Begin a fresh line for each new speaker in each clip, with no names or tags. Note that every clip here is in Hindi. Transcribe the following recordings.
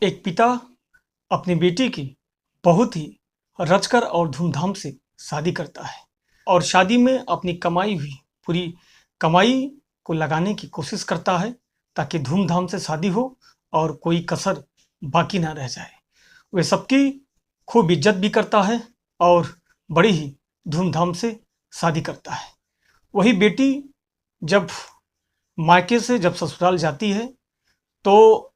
एक पिता अपनी बेटी की बहुत ही रचकर और धूमधाम से शादी करता है और शादी में अपनी कमाई हुई पूरी कमाई को लगाने की कोशिश करता है ताकि धूमधाम से शादी हो और कोई कसर बाकी ना रह जाए। वे सबकी खूब इज्जत भी करता है और बड़ी ही धूमधाम से शादी करता है। वही बेटी जब मायके से जब ससुराल जाती है तो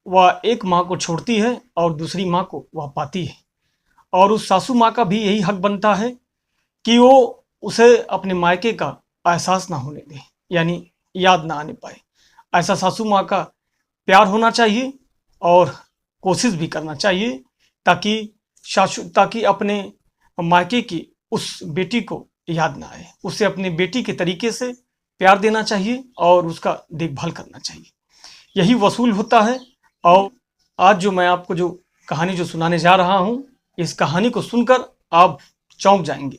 वह एक माँ को छोड़ती है और दूसरी माँ को वह पाती है और उस सासू माँ का भी यही हक बनता है कि वो उसे अपने मायके का एहसास ना होने दे, यानी याद ना आने पाए। ऐसा सासू माँ का प्यार होना चाहिए और कोशिश भी करना चाहिए ताकि अपने मायके की उस बेटी को याद ना आए। उसे अपने बेटी के तरीके से प्यार देना चाहिए और उसका देखभाल करना चाहिए। यही वसूल होता है। और आज जो मैं आपको जो कहानी जो सुनाने जा रहा हूँ, इस कहानी को सुनकर आप चौंक जाएंगे।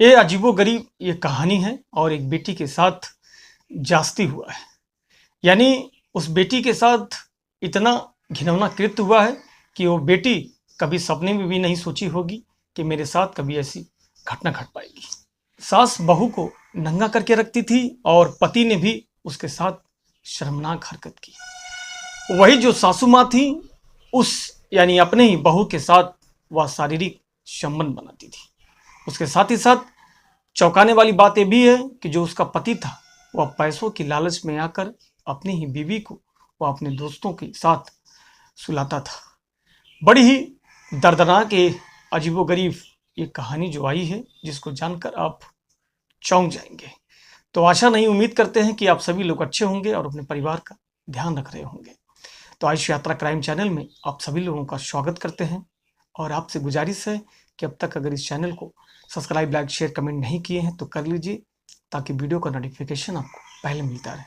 ये अजीबोगरीब ये कहानी है और एक बेटी के साथ जास्ती हुआ है। यानी उस बेटी के साथ इतना घिनौना कृत्य हुआ है कि वो बेटी कभी सपने में भी नहीं सोची होगी कि मेरे साथ कभी ऐसी घटना घट पाएगी। सास बहू को नंगा करके रखती थी और पति ने भी उसके साथ शर्मनाक हरकत की। वही जो सासू माँ थी उस यानी अपने ही बहू के साथ वह शारीरिक संबंध बनाती थी। उसके साथ ही साथ चौंकाने वाली बात यह भी है कि जो उसका पति था वह पैसों की लालच में आकर अपनी ही बीवी को वह अपने दोस्तों के साथ सुलाता था। बड़ी ही दर्दनाक अजीबोगरीब ये कहानी जो आई है, जिसको जानकर आप चौंक जाएंगे। तो आशा नहीं, उम्मीद करते हैं कि आप सभी लोग अच्छे होंगे और अपने परिवार का ध्यान रख रहे होंगे। तो आयुष यात्रा क्राइम चैनल में आप सभी लोगों का स्वागत करते हैं और आपसे गुजारिश है कि अब तक अगर इस चैनल को सब्सक्राइब, लाइक, शेयर, कमेंट नहीं किए हैं तो कर लीजिए ताकि वीडियो का नोटिफिकेशन आपको पहले मिलता रहे।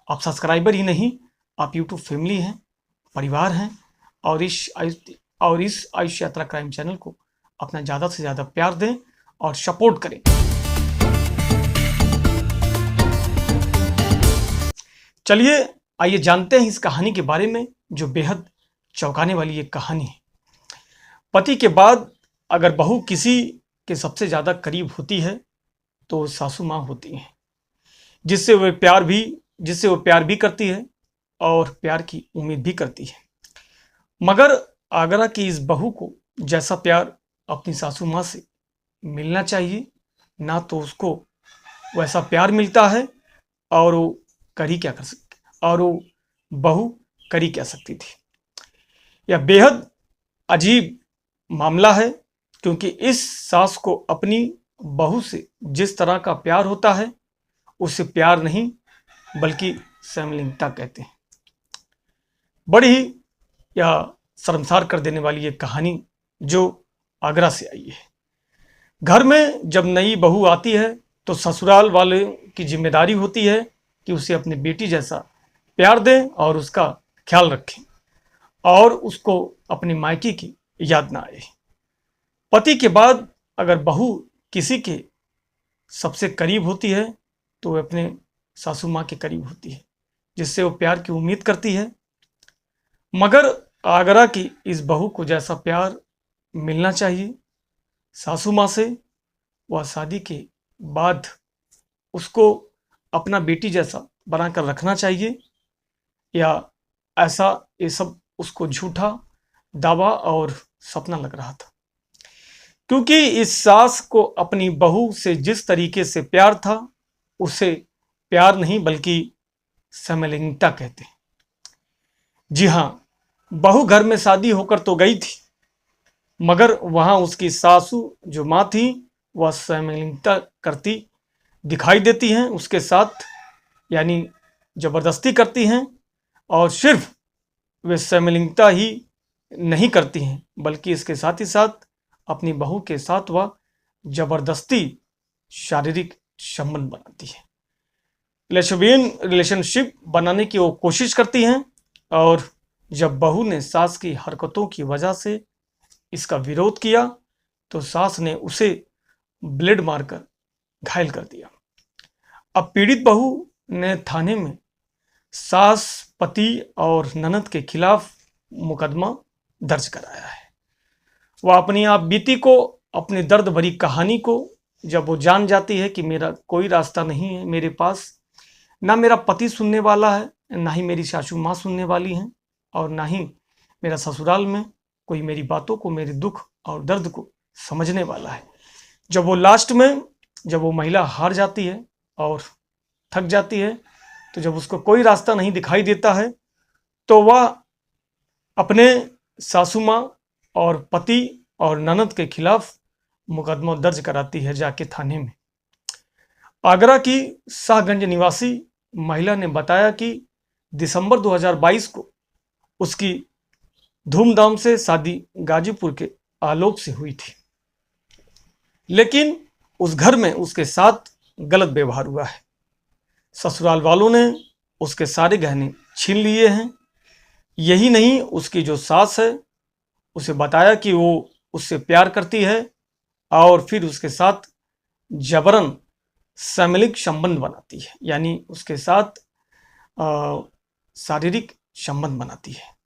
आप सब्सक्राइबर ही नहीं, आप यूट्यूब फैमिली हैं, परिवार हैं और इस आयुष यात्रा क्राइम चैनल को अपना ज़्यादा से ज़्यादा प्यार दें और सपोर्ट करें। चलिए आइए जानते हैं इस कहानी के बारे में जो बेहद चौंकाने वाली एक कहानी है। पति के बाद अगर बहू किसी के सबसे ज़्यादा करीब होती है तो सासू माँ होती हैं, जिससे वो प्यार भी करती है और प्यार की उम्मीद भी करती है। मगर आगरा की इस बहू को जैसा प्यार अपनी सासू माँ से मिलना चाहिए, ना तो उसको वैसा प्यार मिलता है और वो बहू करी क्या सकती थी। यह बेहद अजीब मामला है क्योंकि इस सास को अपनी बहू से जिस तरह का प्यार होता है उसे प्यार नहीं बल्कि समलिंगता कहते हैं। बड़ी ही यह शर्मसार कर देने वाली ये कहानी जो आगरा से आई है। घर में जब नई बहू आती है तो ससुराल वाले की जिम्मेदारी होती है कि उसे अपनी बेटी जैसा प्यार दें और उसका ख्याल रखें और उसको अपनी मायके की याद ना आए। पति के बाद अगर बहू किसी के सबसे करीब होती है तो वह अपने सासू माँ के करीब होती है, जिससे वो प्यार की उम्मीद करती है। मगर आगरा की इस बहू को जैसा प्यार मिलना चाहिए सासू माँ से, वह शादी के बाद उसको अपना बेटी जैसा बनाकर रखना चाहिए, या ऐसा ये सब उसको झूठा दावा और सपना लग रहा था। क्योंकि इस सास को अपनी बहू से जिस तरीके से प्यार था उसे प्यार नहीं बल्कि समलिंगता कहते हैं। जी हाँ, बहू घर में शादी होकर तो गई थी मगर वहां उसकी सासू जो माँ थी वह समलिंगता करती दिखाई देती हैं उसके साथ, यानी जबरदस्ती करती हैं। और सिर्फ वे समलिंगता ही नहीं करती हैं बल्कि इसके साथ ही साथ अपनी बहू के साथ वह जबरदस्ती शारीरिक संबंध बनाती है, लेस्बियन रिलेशनशिप बनाने की वो कोशिश करती हैं। और जब बहू ने सास की हरकतों की वजह से इसका विरोध किया तो सास ने उसे ब्लेड मारकर घायल कर दिया। अब पीड़ित बहू ने थाने में सास, पति और ननद के खिलाफ मुकदमा दर्ज कराया है। वह अपनी आप बीती को, अपनी दर्द भरी कहानी को जब वो जान जाती है कि मेरा कोई रास्ता नहीं है मेरे पास, ना मेरा पति सुनने वाला है, ना ही मेरी सासू माँ सुनने वाली हैं, और ना ही मेरा ससुराल में कोई मेरी बातों को, मेरे दुख और दर्द को समझने वाला है। जब वो लास्ट में, जब वो महिला हार जाती है और थक जाती है, तो जब उसको कोई रास्ता नहीं दिखाई देता है, तो वह अपने सासू माँ और पति और ननद के खिलाफ मुकदमा दर्ज कराती है जाके थाने में। आगरा की शाहगंज निवासी महिला ने बताया कि दिसंबर 2022 को उसकी धूमधाम से शादी गाजीपुर के आलोक से हुई थी, लेकिन उस घर में उसके साथ गलत व्यवहार हुआ है। ससुराल वालों ने उसके सारे गहने छीन लिए हैं। यही नहीं, उसकी जो सास है उसे बताया कि वो उससे प्यार करती है और फिर उसके साथ जबरन शारीरिक संबंध बनाती है, यानी उसके साथ शारीरिक संबंध बनाती है।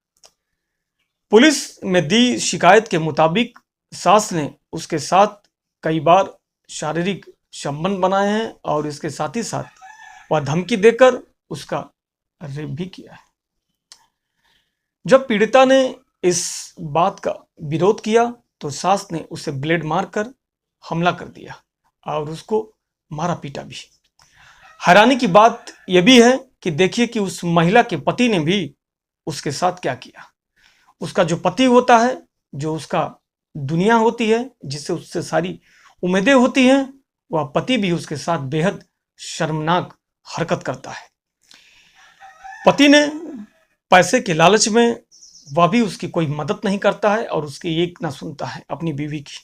पुलिस में दी शिकायत के मुताबिक सास ने उसके साथ कई बार शारीरिक संबंध बनाए हैं और इसके साथ ही साथ वह धमकी देकर उसका रेप भी किया है। जब पीड़िता ने इस बात का विरोध किया तो सास ने उसे ब्लेड मारकर हमला कर दिया और उसको मारा पीटा भी। हैरानी की बात यह भी है कि देखिए कि उस महिला के पति ने भी उसके साथ क्या किया। उसका जो पति होता है, जो उसका दुनिया होती है, जिससे उससे सारी उम्मीदें होती हैं, वह पति भी उसके साथ बेहद शर्मनाक हरकत करता है। पति ने पैसे के लालच में वह भी उसकी कोई मदद नहीं करता है और उसकी एक ना सुनता है अपनी बीवी की,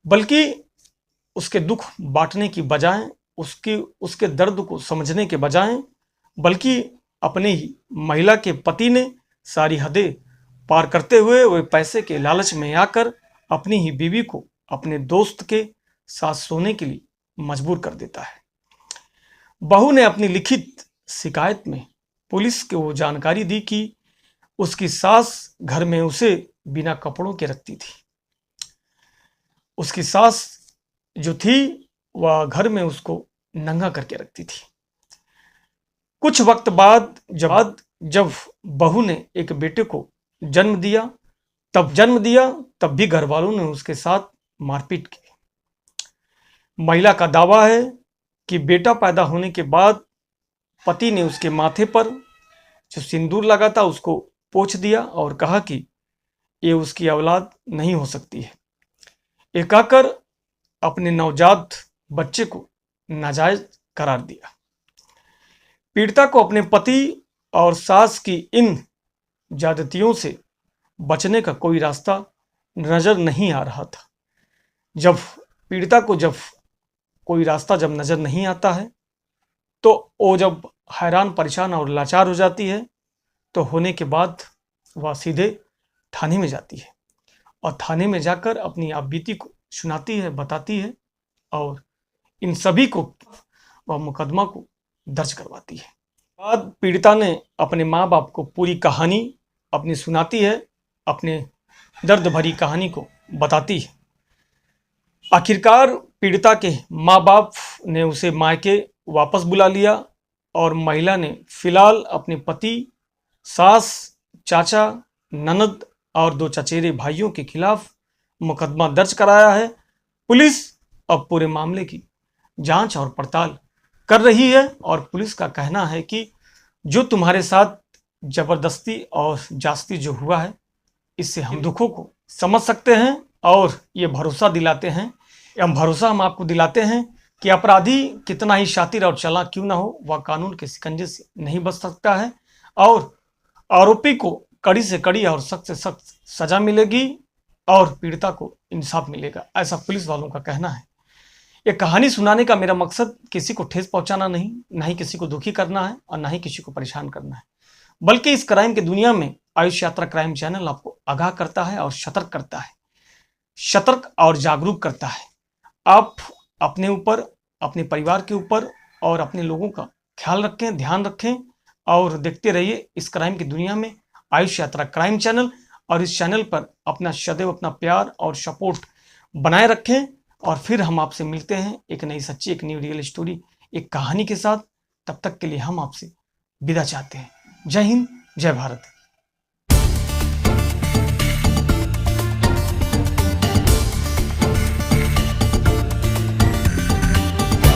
बल्कि उसके दुख बांटने की बजाय, उसके दर्द को समझने के बजाय, बल्कि अपने ही महिला के पति ने सारी हदें पार करते हुए वह पैसे के लालच में आकर अपनी ही बीवी को अपने दोस्त के साथ सोने के लिए मजबूर कर देता है। बहू ने अपनी लिखित शिकायत में पुलिस को जानकारी दी कि उसकी सास घर में उसे बिना कपड़ों के रखती थी। उसकी सास जो थी वह घर में उसको नंगा करके रखती थी। कुछ वक्त बाद जब बहू ने एक बेटे को जन्म दिया, तब भी घर वालों ने उसके साथ मारपीट की। महिला का दावा है कि बेटा पैदा होने के बाद पति ने उसके माथे पर जो सिंदूर लगा था उसको पोंछ दिया और कहा कि ये उसकी औलाद नहीं हो सकती है। ये कहकर अपने नवजात बच्चे को नाजायज करार दिया। पीड़िता को अपने पति और सास की इन ज्यादतियों से बचने का कोई रास्ता नजर नहीं आ रहा था। जब पीड़िता को कोई रास्ता नजर नहीं आता है तो वो जब हैरान, परेशान और लाचार हो जाती है, तो होने के बाद वह सीधे थाने में जाती है और थाने में जाकर अपनी आप बीती को सुनाती है, बताती है और इन सभी को वह मुकदमा को दर्ज करवाती है। बाद पीड़िता ने अपने माँ बाप को पूरी कहानी अपनी सुनाती है, अपने दर्द भरी कहानी को बताती है। आखिरकार पीड़िता के माँ बाप ने उसे मायके वापस बुला लिया और महिला ने फिलहाल अपने पति, सास, चाचा, ननद और 2 चचेरे भाइयों के खिलाफ मुकदमा दर्ज कराया है। पुलिस अब पूरे मामले की जांच और पड़ताल कर रही है और पुलिस का कहना है कि जो तुम्हारे साथ जबरदस्ती और जास्ती जो हुआ है, इससे हम दुखों को समझ सकते हैं और ये भरोसा दिलाते हैं, हम आपको दिलाते हैं कि अपराधी कितना ही शातिर और चालाक क्यों ना हो, वह कानून के शिकंजे से नहीं बच सकता है और आरोपी को कड़ी से कड़ी और सख्त से सख्त सजा मिलेगी और पीड़िता को इंसाफ मिलेगा, ऐसा पुलिस वालों का कहना है। ये कहानी सुनाने का मेरा मकसद किसी को ठेस पहुंचाना नहीं, ना ही किसी को दुखी करना है और ना ही किसी को परेशान करना है, बल्कि इस क्राइम की दुनिया में आयुष यात्रा क्राइम चैनल आपको आगाह करता है और सतर्क करता है, सतर्क और जागरूक करता है। आप अपने ऊपर, अपने परिवार के ऊपर और अपने लोगों का ख्याल रखें, ध्यान रखें और देखते रहिए इस क्राइम की दुनिया में आयुष यात्रा क्राइम चैनल, और इस चैनल पर अपना सदैव अपना प्यार और सपोर्ट बनाए रखें। और फिर हम आपसे मिलते हैं एक नई सच्ची, एक न्यू रियल स्टोरी, एक कहानी के साथ। तब तक के लिए हम आपसे विदा चाहते हैं। जय हिंद, जय भारत।